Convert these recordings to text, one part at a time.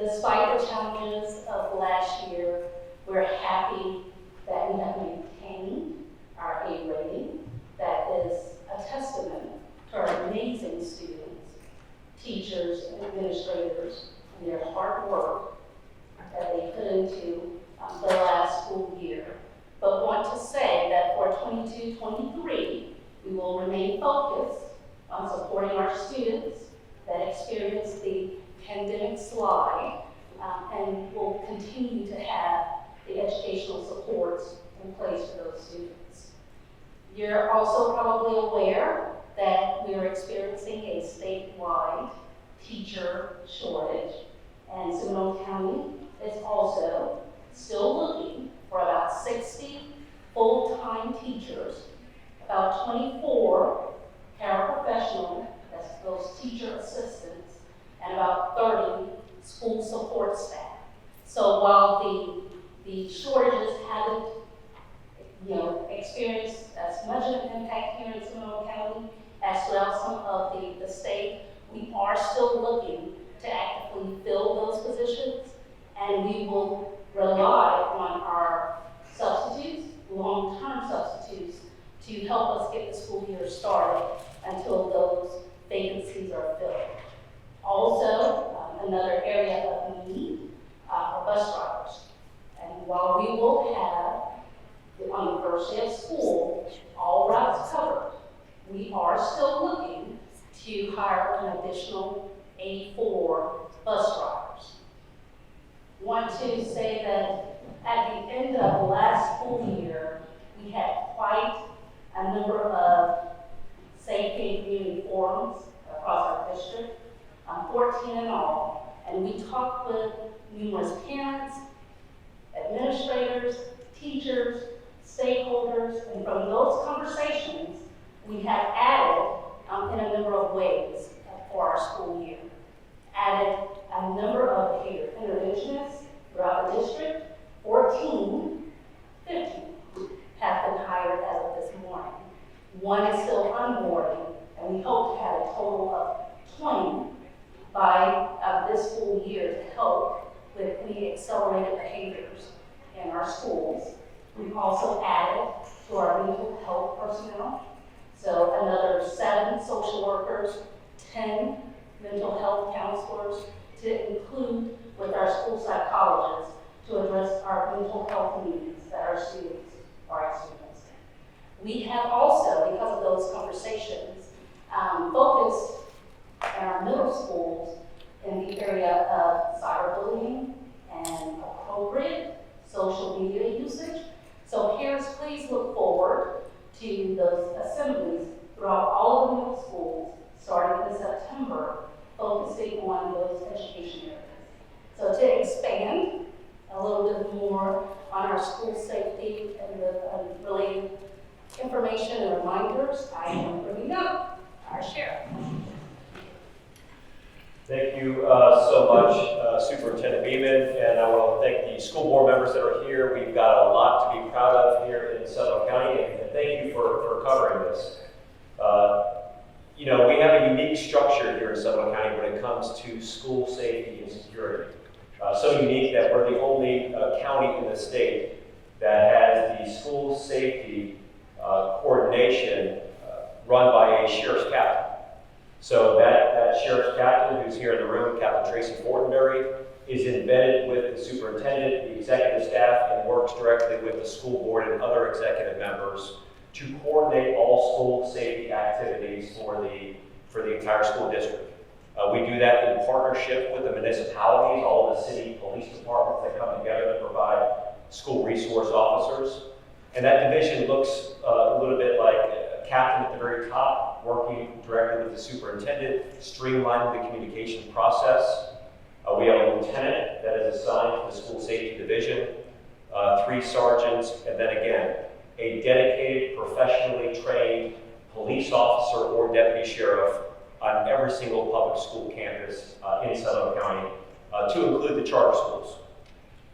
Despite the challenges of last year, we're happy that we have maintained our A rating. That is a testament to our amazing students, teachers, and administrators, and their hard work that they put into the last school year. But want to say that for 22-23, we will remain focused on supporting our students that experience the pandemic slide, and will continue to have the educational supports in place for those students. You're also probably aware that we are experiencing a statewide teacher shortage, and Seminole County is also still looking for about 60 full-time teachers, about 24 paraprofessional, that's those teacher assistants, and about 30 school support staff. So while the shortages haven't, experienced as much of an impact here in Seminole County as well some of the state, we are still looking to actively fill those positions, and we will rely on our substitutes, long-term substitutes, to help us get the school year started until those vacancies are filled. Also, another area of need are bus drivers. And while we will have, on the first day of school, all routes covered, we are still looking to hire an additional 84 bus drivers. Want to say that at the end of last school year, we had quite a number of safety and community forums across our district, 14 in all, and we talked with numerous parents, administrators, teachers, stakeholders, and from those conversations, we have added in a number of ways for our school year. Added a number of behavior interventionists throughout the district. 15 have been hired as of this morning. One is still onboarding, and we hope to have a total of 20 by this school year to help with the accelerated behaviors in our schools. We've also added to our mental health personnel, so another 7 social workers, 10 mental health counselors, to include with our school psychologists to address our mental health needs that our students are experiencing. We have also, because of those conversations, focused in our middle schools in the area of cyberbullying and appropriate social media usage. So parents, please look forward to those assemblies throughout all of the middle schools starting in September, focusing on those education areas. So to expand a little bit more on our school safety and the related information and reminders, I am bringing up our sheriff. Thank you so much, Superintendent Beeman, and I want to thank the school board members that are here. We've got a lot to be proud of here in Seminole County, and thank you for covering this. We have a unique structure here in Seminole County when it comes to school safety and security. So unique that we're the only county in the state that has the school safety coordination run by a sheriff's captain. So that sheriff's captain, who's here in the room, Captain Tracy Fortenberry, is embedded with the superintendent, the executive staff, and works directly with the school board and other executive members to coordinate all school safety activities for the entire school district. We do that in partnership with the municipalities, all the city police departments that come together to provide school resource officers. And that division looks a little bit like a captain at the very top, working directly with the superintendent, streamlining the communication process. We have a lieutenant that is assigned to the school safety division, 3 sergeants, and then again, a dedicated, professionally trained police officer or deputy sheriff on every single public school campus in Seminole County, to include the charter schools.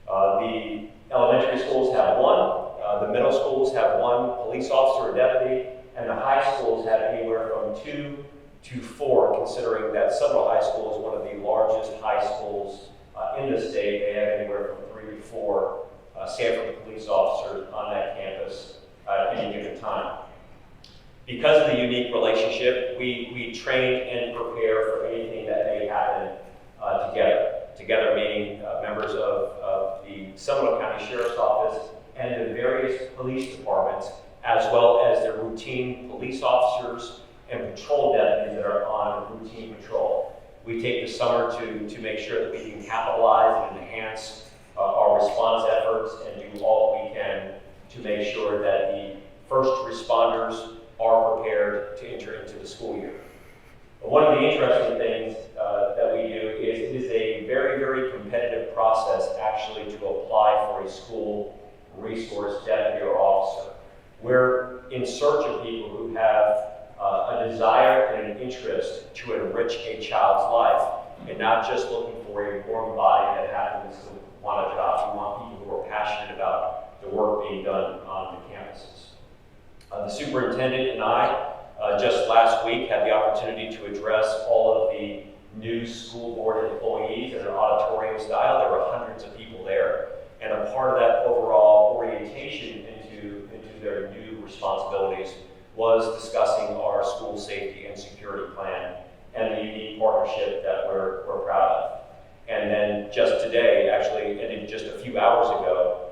The elementary schools have 1, the middle schools have 1 police officer or deputy, and the high schools have anywhere from 2 to 4, considering that Seminole High School is one of the largest high schools in the state, they have anywhere from 3 to 4 Sanford police officers on that campus at any given time. Because of the unique relationship, we train and prepare for anything that may happen together. Together meaning members of the Seminole County Sheriff's Office and the various police departments, as well as their routine police officers and patrol deputies that are on routine patrol. We take the summer to make sure that we can capitalize and enhance our response efforts and do all that we can to make sure that the first responders are prepared to enter into the school year. One of the interesting things that we do is it is a very, very competitive process actually to apply for a school resource deputy or officer. We're in search of people who have a desire and an interest to enrich a child's life, and not just looking for a warm body that happens to want a job. We want people who are passionate about the work being done on the campuses. The superintendent and I just last week had the opportunity to address all of the new school board employees in an auditorium style. There were hundreds of people there, and a part of that overall orientation into their new responsibilities was discussing our school safety and security plan and the unique partnership that we're proud of. And then just today, actually, and just a few hours ago,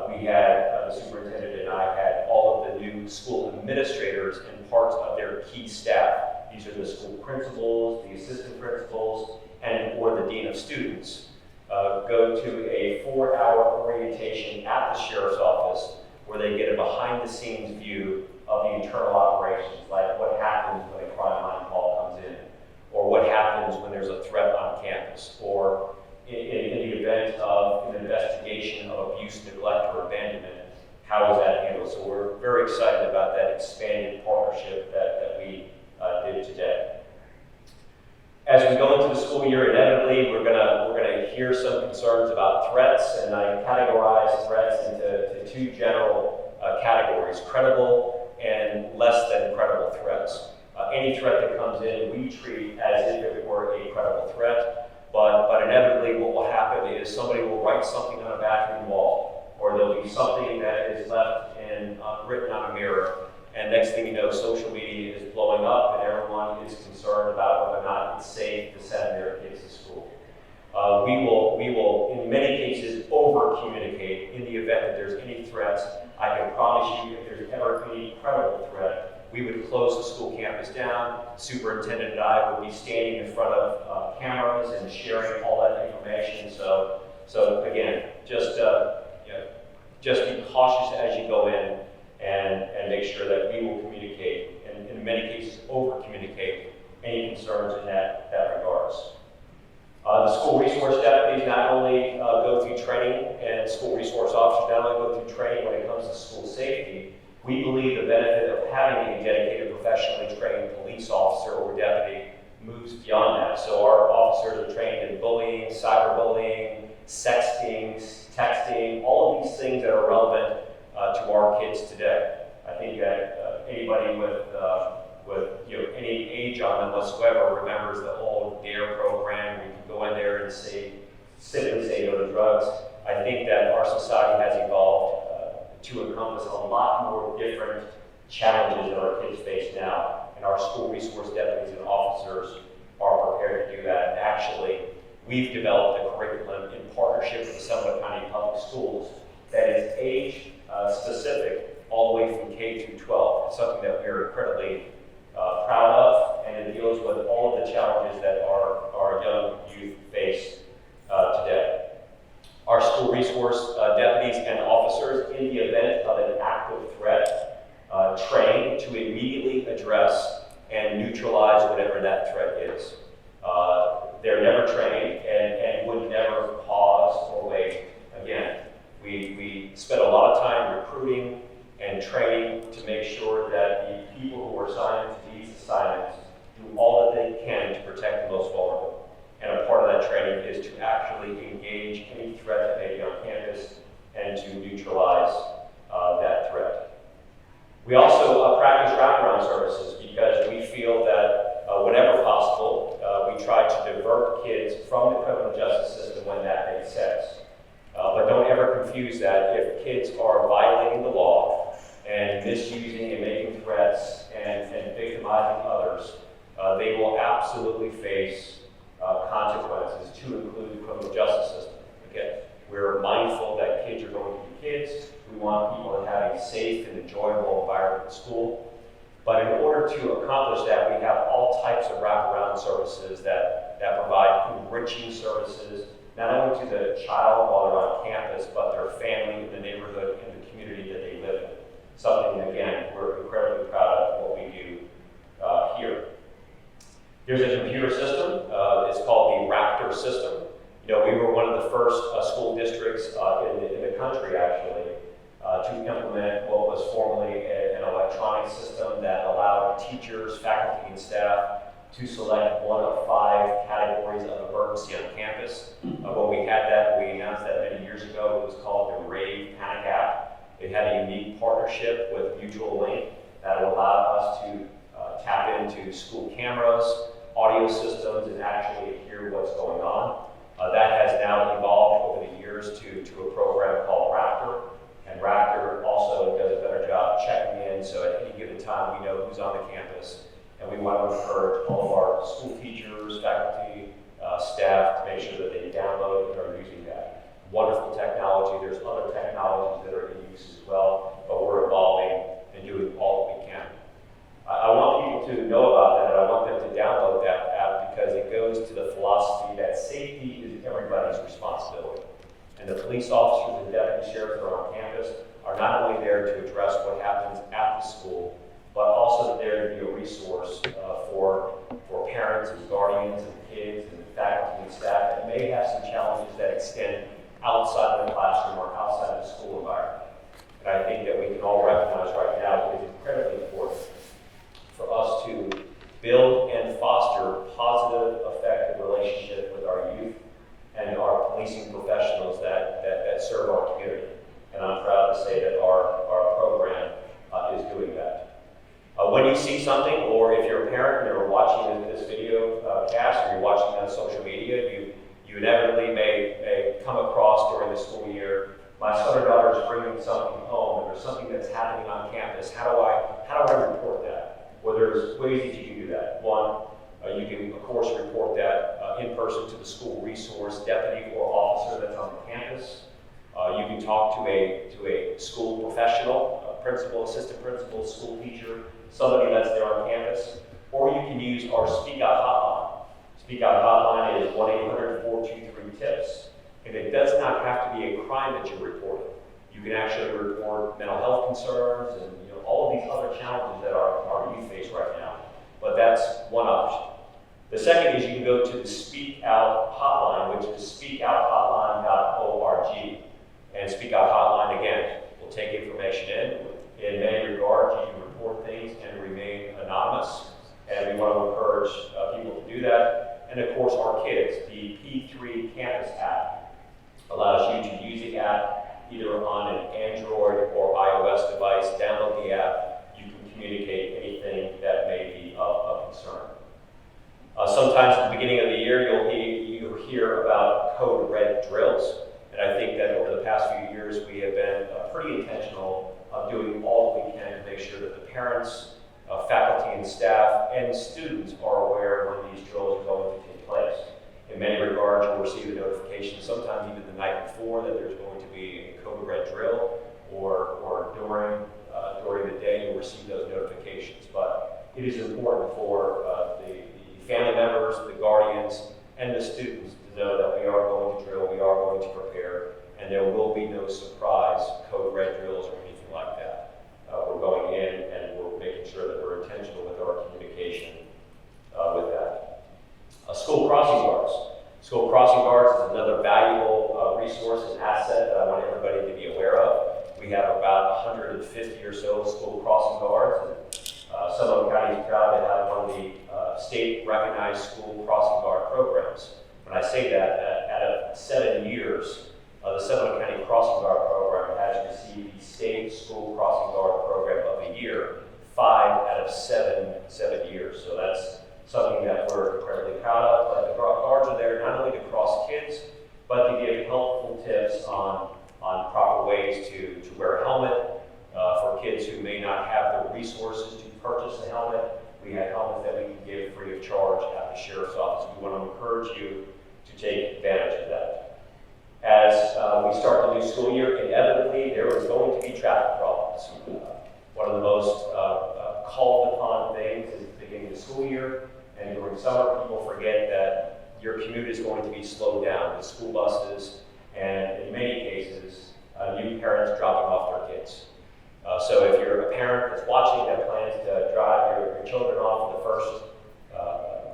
we had, the superintendent and I had all of the new school administrators and parts of their key staff. These are the school principals, the assistant principals, and or the dean of students. Go to a 4-hour orientation at the sheriff's office where they get a behind-the-scenes view of the internal operations, like what happens when a crime line call comes in, or what happens when there's a threat on campus, or in the event of an investigation of abuse, neglect, or abandonment, how is that handled? So we're very excited about that expanded partnership that we did today. As we go into the school year, inevitably we're gonna hear some concerns about threats, and I categorize threats into 2 general categories: credible and less than credible threats. Any threat that comes in, we treat as if it were a credible threat. But inevitably what will happen is somebody will write something on a bathroom wall, or there'll be something that is left written on a mirror, and next thing you know, social media is blowing up and everyone is concerned about whether or not it's safe to send their kids to school. We will in many cases over-communicate in the event that there's any threats. I can promise you if there's ever any credible threat, we would close the school campus down. Superintendent and I would be standing in front of cameras and sharing all that information. So again, just be cautious as you go in and make sure that we will communicate, and in many cases over-communicate any concerns in that regards. The school resource deputies not only go through training, and school resource officers not only go through training when it comes to school safety. We believe the benefit of having a dedicated, professionally trained police officer or deputy moves beyond that. So our officers are trained in bullying, cyberbullying, sexting, texting, all of these things that are relevant to our kids today. I think that anybody with any age on them whatsoever remembers the old DARE program where you can go in there and simply say no to drugs. I think that our society has evolved to encompass a lot more different challenges that our kids face now, and our school resource deputies and officers are prepared to do that. And actually, we've developed a curriculum in partnership with the Seminole County Public Schools that is age specific all the way from K through 12. It's something that we're incredibly proud of, and it deals with all of the challenges that our young youth face today. Our school resource deputies and officers, in the event of an active threat, train to immediately address and neutralize whatever that threat is. They're never trained and would never pause or wait. Again, we spend a lot of time recruiting and training to make sure that the people who are assigned to these assignments do all that they can to protect the most vulnerable. And a part of that training is to actually engage any threat that may be on campus and to neutralize that threat. We also practice wraparound services because we feel that whenever possible, we try to divert kids from the criminal justice system when is to include the criminal justice system. Again, we're mindful that kids are going to be kids. We want people to have a safe and enjoyable environment at school. But in order to accomplish that, we have all types of wraparound services that provide enriching services, not only to the child while they're on campus, but their family, the neighborhood, and the community that they live in. Something, again, we're incredibly proud of what we do here. Here's a computer system. It's called the Raptor System. You know, we were one of the first school districts in the country, actually, to implement what was formerly an electronic system that allowed teachers, faculty, and staff to select one of 5 categories of emergency on campus. When we had that, we announced that many years ago. It was called the Rave Panic App. It had a unique partnership with Mutual Link that allowed us to tap into school cameras, audio systems, and actually hear what's going on. That has now evolved over the years to a program called Raptor. And Raptor also does a better job checking in, so at any given time we know who's on the campus. And we want to encourage all of our school teachers, faculty, staff to make sure that they download and are using that. Wonderful technology. There's other technologies that are in use as well, but we're evolving and doing all that we can. I want people to know about that, and I want them to download that app because it goes to the philosophy that safety is everybody's responsibility. And the police officers and deputy sheriffs that are on campus are not only there to address what happens at the school, but also there to be a resource for parents and guardians and kids and faculty and staff that may have some challenges that extend outside of the classroom or outside of the school environment. And I think that we can all recognize right now it is incredibly important for us to build and foster positive, effective relationship with our youth and our policing professionals that serve our community. And I'm proud to say that our program is doing that. When you see something, or if you're a parent and you're watching this video cast, or you're watching it on social media, you inevitably may come across during the school year, my son or daughter is bringing something home, and there's something that's happening on campus. How do I report that? Well, there's ways that you can do that. One, you can, of course, report that in person to the school resource deputy or officer that's on the campus. You can talk to a school professional, a principal, assistant principal, school teacher, somebody that's there on campus, or you can use our Speak Out hotline. Speak Out hotline is 1-800-423-TIPS, and it does not have to be a crime that you're reporting. You can actually report mental health concerns and all of these other challenges that our youth face right now. But that's one option. The second is you can go to the Speak Out hotline, which is speakouthotline.org. And Speak Out hotline, again, will take information in. In many regards, you can report things and remain anonymous. And we want to encourage people to do that. And of course, our kids, the P3 Campus app allows you to use the app either on an Android or iOS device. Download the app. You can communicate anything that may be of concern. Sometimes at the beginning of the year, you'll hear about code red drills. And I think that over the past few years, we have been pretty intentional of doing all that we can to make sure that the parents, faculty and staff, and students are aware when these drills are going to take place. In many regards, you'll receive a notification, sometimes even the night before, that there's going to be a code red drill, or during the day, you'll receive those notifications. But it is important for the family members, the guardians, and the students to know that we are going to drill, we are going to prepare, and there will be no surprise code red drills or anything like that. We're going in and we're making sure that we're intentional with our communication with that. School crossing guards. School crossing guards is another valuable resource and asset that I want everybody to be aware of. We have about 150 or so school crossing guards, and Seminole County is proud to have one of the state-recognized school crossing guard programs. When I say that, out of 7 years, the Seminole County Crossing Guard Program has received the State School Crossing Guard Program of the Year 5 out of 7 years. So that's something that we're incredibly proud of. But the guards are there not only to cross kids, but to give helpful tips on proper ways to wear a helmet. For kids who may not have the resources to purchase a helmet, we have helmets that we can give free of charge at the Sheriff's Office. We want to encourage you to take advantage of that. As we start the new school year, inevitably there is going to be traffic problems. One of the most called upon things is the beginning of the school year, and during summer people forget that your commute is going to be slowed down with school buses and in many cases new parents dropping off their kids. So if you're a parent that's watching that plans to drive your children off for the first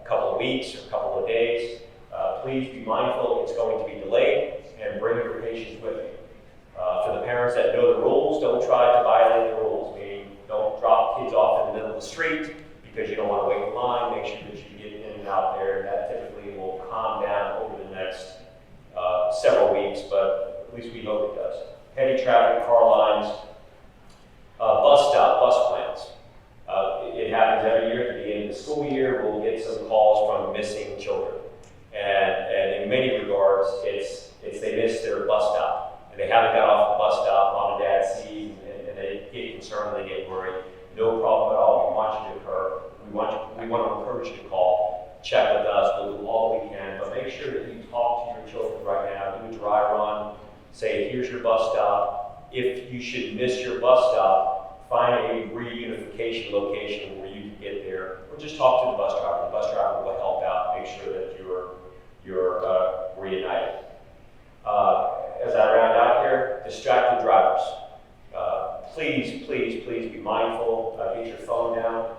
couple of weeks or couple of days, please be mindful it's going to be delayed and bring your patience with you. For the parents that know the rules, don't try to violate the rules. Meaning, don't drop kids off in the middle of the street because you don't want to wait in line. Make sure that you get in and out there. That typically will calm down over the next several weeks, but at least we hope it does. Heavy traffic, car lines, bus stop, bus plans. It happens every year at the beginning of the school year. We'll get some calls from missing children. And in many regards, it's they missed their bus stop. And they haven't got off the bus stop, mom and dad see, and they get concerned, they get worried. No problem at all. We want you to occur. We want to encourage you to call, check with us, we'll do all we can, but make sure that you talk to your children right now, do a dry run, say, here's your bus stop. If you should miss your bus stop, find a reunification location where you can get there, or just talk to the bus driver. The bus driver will help out, make sure that you're reunited. As I round out here, distracted drivers. Please be mindful. Get your phone down.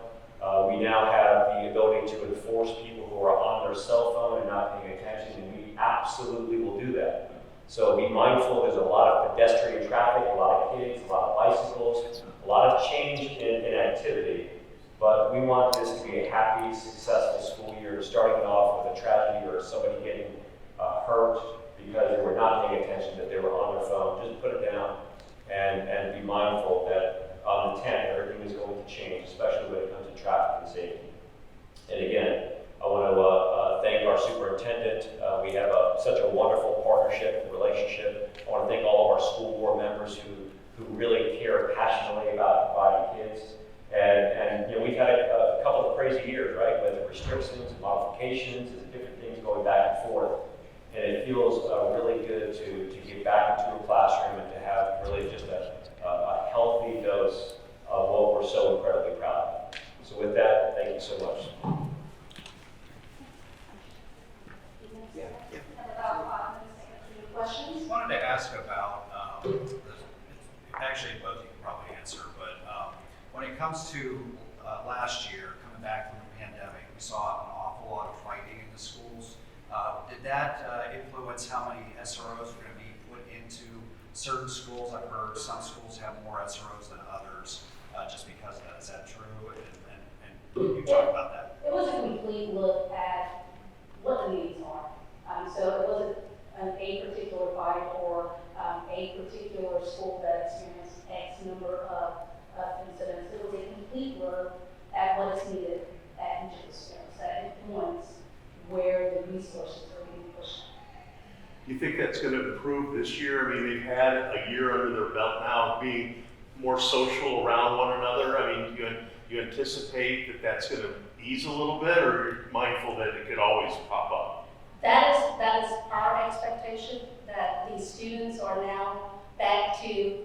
We now have the ability to enforce people who are on their cell phone and not paying attention, and we absolutely will do that. So be mindful. There's a lot of pedestrian traffic, a lot of kids, a lot of bicycles, a lot of change in activity. But we want this to be a happy, successful school year, starting off with a tragedy or somebody getting hurt because they were not paying attention, that they were on their phone. Just put it down and be mindful that on the 10th, everything is going to change, especially when it comes to traffic and safety. And again, I want to thank our superintendent. We have such a wonderful partnership and relationship. I want to thank all of our school board members who really care passionately about providing kids. And you know, we've had a couple of crazy years, right, with restrictions and modifications and different things going back and forth. And it feels really good to get back into a classroom and to have really just a healthy dose of what we're so incredibly proud of. So with that, thank you so much. Questions? I wanted to ask about, actually both you can probably answer, but when it comes to last year, coming back from the pandemic, we saw an awful lot of fighting in the schools. Did that influence how many SROs were going to be put into certain schools? I've heard some schools have more SROs than others, just because of that. Is that true? And you talk about that. It was a complete look at what the needs are. So it wasn't a particular fight or a particular school that experienced X number of incidents. It was a complete look at what is needed at each of the schools that influence where the resources are being pushed. You think that's going to improve this year? I mean, they've had a year under their belt now, being more social around one another. I mean, you anticipate that that's going to ease a little bit, or you're mindful that it could always pop up? That is our expectation, that these students are now back to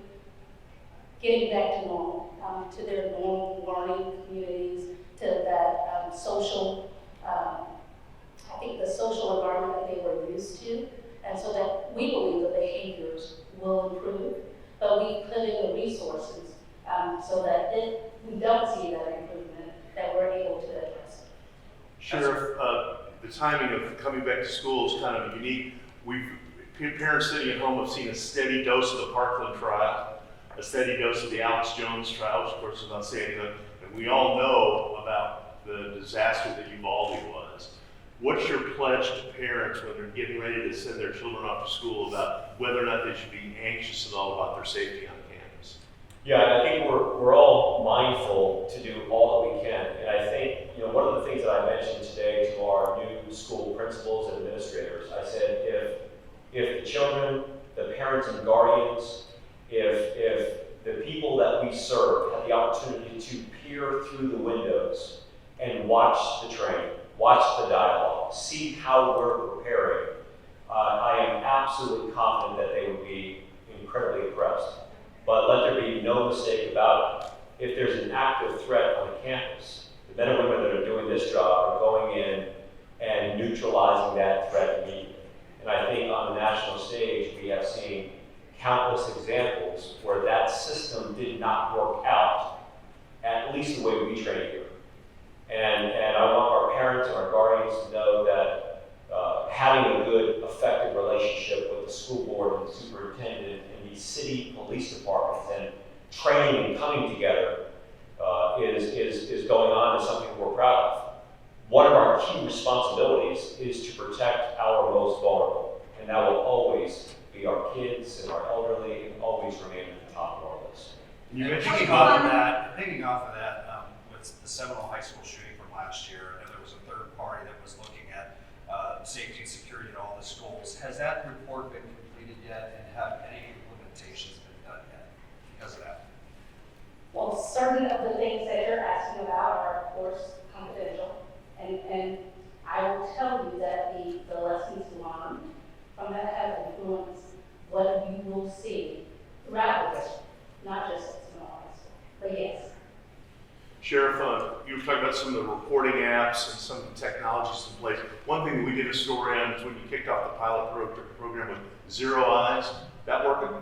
getting back to normal, to their normal learning communities, to that social, I think the social environment that they were used to, and so that we believe the behaviors will improve, but we put in the resources so that we don't see that improvement, that we're able to address it. Sheriff, the timing of coming back to school is kind of unique. Parents sitting at home have seen a steady dose of the Parkland trial, a steady dose of the Alex Jones trial, which of course is not saying anything, and we all know about the disaster that Uvalde was. What's your pledge to parents when they're getting ready to send their children off to school about whether or not they should be anxious at all about their safety on campus? Yeah, and I think we're all mindful to do all that we can. And I think, you know, one of the things that I mentioned today to our new school principals and administrators, I said if the children, the parents and guardians, if the people that we serve have the opportunity to peer through the windows and watch the train, watch the dialogue, see how we're preparing absolutely confident that they would be incredibly impressed. But let there be no mistake about it. If there's an active threat on the campus, the men and women that are doing this job are going in and neutralizing that threat immediately. And I think on the national stage, we have seen countless examples where that system did not work out, at least the way we train here. And I want our parents and our guardians to know that having a good, effective relationship with the school board and the superintendent and the city police departments and training and coming together is going on is something we're proud of. One of our key responsibilities is to protect our most vulnerable, and that will always be our kids and our elderly, and always remain at the top of our list. You mentioned picking off of that, with the Seminole High School shooting from last year, and there was a third party that was looking at safety and security at all the schools. Has that report been completed yet, and have any implementations been done yet because of that? Well, certain of the things that you're asking about are, of course, confidential. And I will tell you that the lessons learned from that have influenced what you will see throughout the district, not just at Seminole High School. But yes. Sheriff, you were talking about some of the reporting apps and some of the technologies in place. One thing that we did a story on is when you kicked off the pilot program with Zero Eyes. That working?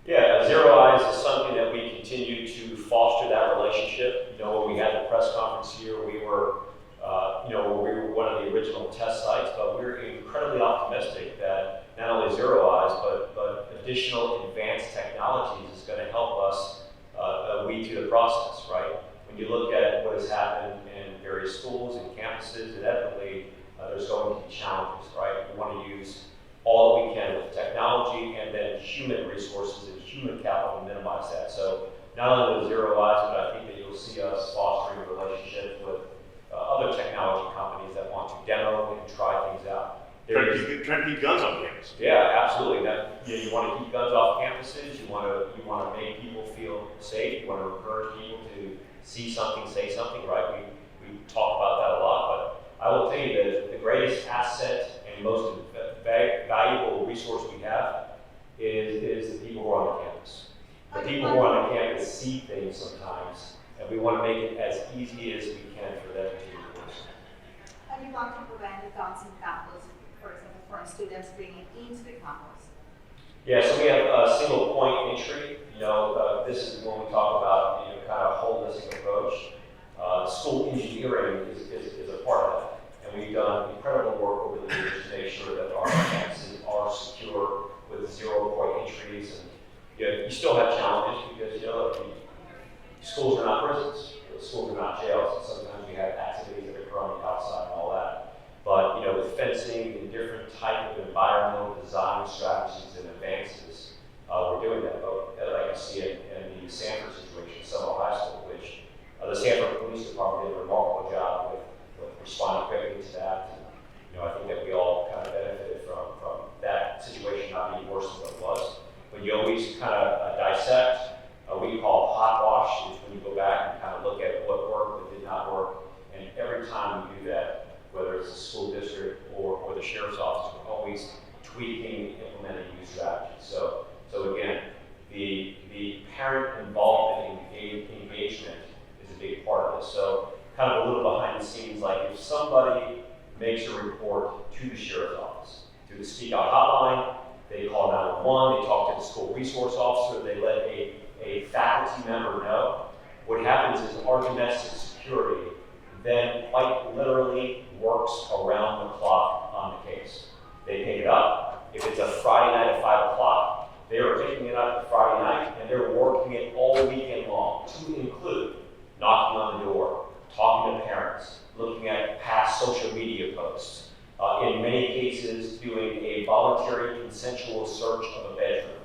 Yeah, Zero Eyes is something that we continue to foster that relationship. You know, when we had the press conference here, we were one of the original test sites, but we're incredibly optimistic that not only Zero Eyes, but additional advanced technologies is going to help us weed through the process, right? When you look at what has happened in various schools and campuses, inevitably there's going to be challenges, right? We want to use all that we can with technology and then human resources and human capital to minimize that. So not only with Zero Eyes, but I think that you'll see us fostering a relationship with other technology companies that want to demo and try things out. Trying to keep guns on campus. Yeah, absolutely. You want to keep guns off campuses. You want to make people feel safe. You want to encourage people to see something, say something. Right? We talk about that a lot, but I will tell you that the greatest asset and most valuable resource we have is the people who are on the campus. The people who are on the campus see things sometimes, and we want to make it as easy as we can for them to do. How do you want to prevent the guns in campus, for example, from students bringing into the campus? Yeah, so we have a single point entry. This is when we talk about kind of holistic approach. School engineering is a part of that, and we've done incredible work over the years to make sure that our campuses are secure with 0 point entries. And you still have challenges because schools are not prisons, schools are not jails, and sometimes we have activities that occur on the outside and all that. But with fencing and different type of environmental design strategies and advances, we're doing that. But like you see in the Sanford situation, Seminole High School, which the Sanford Police Department did a remarkable job with responding quickly to that. And, I think that we all kind of benefited from that situation not being worse than what it was. But you always kind of dissect. We call hot wash, is when you go back and kind of look at what worked, what did not work. And every time we do that, whether it's the school district or the sheriff's office, we're always tweaking, implementing new strategies. So again, the parent involvement and engagement is a big part of this. So kind of a little behind the scenes, like if somebody makes a report to the sheriff's office, through the Speak Out hotline, they call 911, they talk to the school resource officer, they let a faculty member know. What happens is our domestic security then quite literally works around the clock on the case. They pick it up. If it's a Friday night at 5 o'clock, they are picking it up Friday night and they're working it all weekend long, to include knocking on the door, talking to parents, looking at past social media posts, in many cases doing a voluntary consensual search of a bedroom,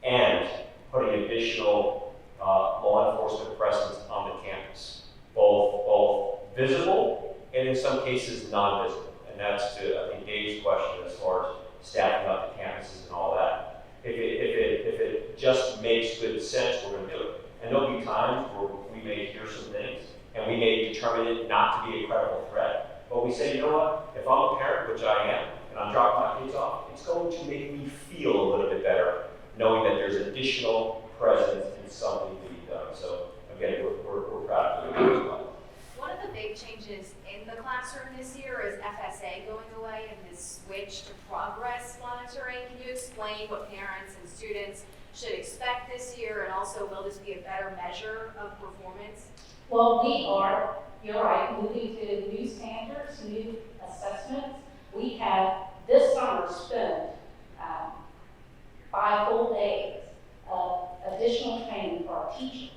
and putting additional law enforcement presence on the campus, both visible and in some cases non-visible. And that's to, I think, Dave's question as far as staffing up the campuses and all that. If it just makes good sense, we're going to do it. And there'll be times where we may hear some things and we may determine it not to be a credible threat. But we say, you know what, if I'm a parent, which I am, and I'm dropping my kids off, it's going to make me feel a little bit better knowing that there's additional presence and something being done. So again, we're proud of doing it as well. One of the big changes in the classroom this year is FSA going away and this switch to progress monitoring. Can you explain what parents and students should expect this year, and also will this be a better measure of performance? Well, we are, you're right, moving to new standards, new assessments. We have this summer spent 5 full days of additional training for our teachers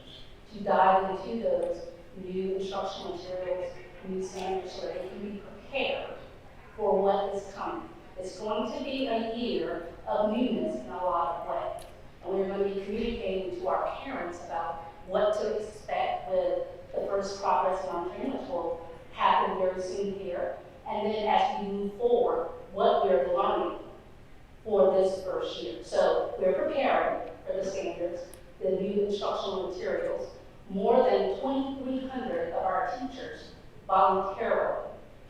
to dive into those new instructional materials, new standards, so they can be prepared for what is coming. It's going to be a year of newness in a lot of ways. And we're going to be communicating to our parents about what to expect with the first progress monitoring, which will happen very soon here. And then as we move forward, what we're learning for this first year. So we're preparing for the standards, the new instructional materials. More than 2,300 of our teachers voluntarily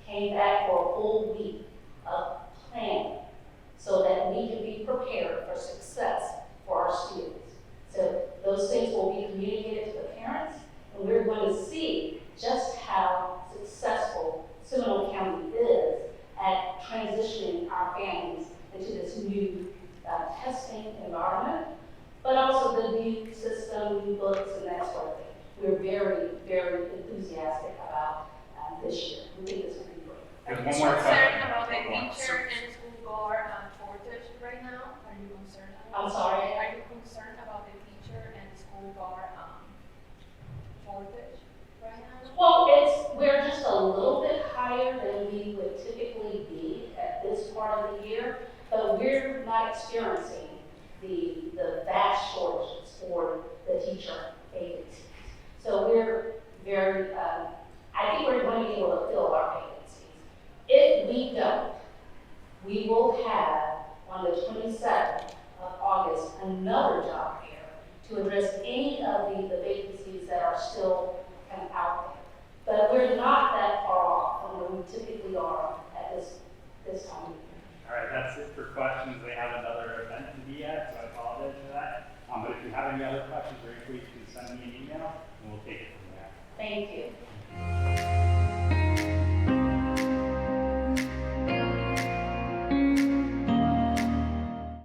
came back for a full week of planning so that we can be prepared for success for our students. So those things will be communicated to the parents, and we're going to see just how successful Seminole County is at transitioning our families into this new testing environment, but also the new system, new books, and that sort of thing. We're very, very enthusiastic about this year. We think it's going to be great. Are you One more concerned question. about the teacher and school board shortage right now? Are you concerned? I'm sorry? Are you concerned about the teacher and school board shortage right now? Well, we're just a little bit higher than we would typically be at this part of the year, but we're not experiencing the vast shortages for the teacher vacancies. So we're very, I think we're going to be able to fill our vacancies. If we don't, we will have on the 27th of August another job fair to address any of the vacancies that are still kind of out there. But we're not that far off from where we typically are at this time of year. All right, that's it for questions. They have another event to be at, so I apologize for that. But if you have any other questions, very please you can send me an email, and we'll take it from there. Thank you.